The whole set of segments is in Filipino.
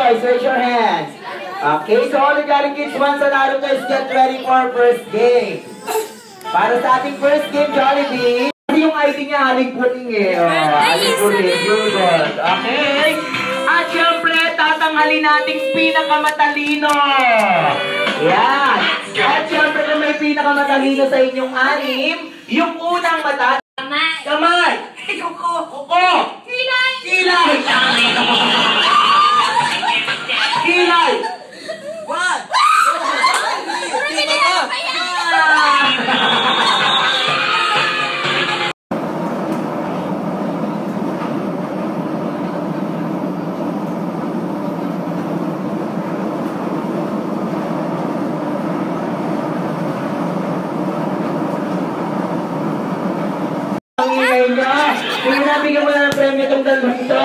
boys, raise your hands. Okay, so all the Galing Kids, once and Naruto's get ready for first game. Para sa ating first game, Jollibee, yung ID niya, Aling Puting eh. Aling Puting, good. Okay. At syempre, tatanghalin nating pinakamatalino. Yan. At syempre, kung may pinakamatalino sa inyong anim, yung unang mata... Kamay! Kuko! Kuko! Kilay! Kilay! Kilay! What? Sige na, bigyan mo na ng premyo itong dalawang ito.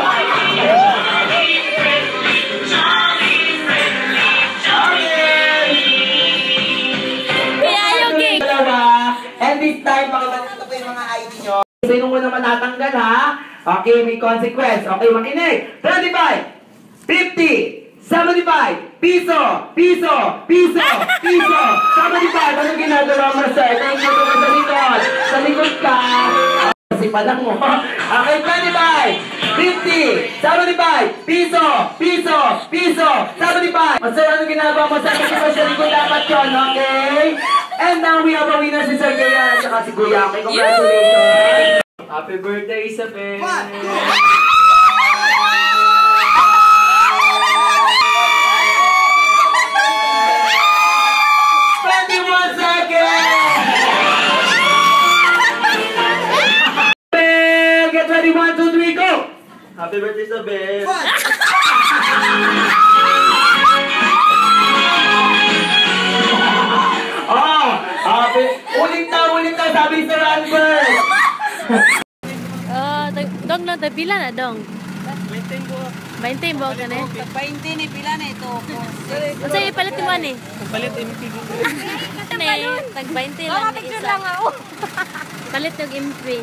And this time, pakipagkita po yung mga ID nyo. Sino mo naman natanggal, ha? Okay, may consequence. Okay, makinig. 25, 50, 75, piso, piso, piso, piso, 75. Anong ginagawa mo, sir? Thank you naman sa likod. Sa likod ka. Kasi palang mo. Okay, 25, 50, 75, piso, piso, piso, 75. Sir, anong ginagawa mo, sir? Kasi pa sa likod dapat yun, okay? And now we have a winner, si Sir Gaya at saka si Kuya. Okay, congratulations! Happy birthday, Isabel! What? 21 seconds! Get ready, 1, 2, 3, go! Happy birthday, Isabel! What? Ulit na, sabi sa Ranbert. Dong lang, pila na, dong? 20 po. 20 mo, gani? 20 ni, pila na ito. Kasi ipalit mo ni? Palit yung MP. Tag 20 lang na isa. Palit yung MP.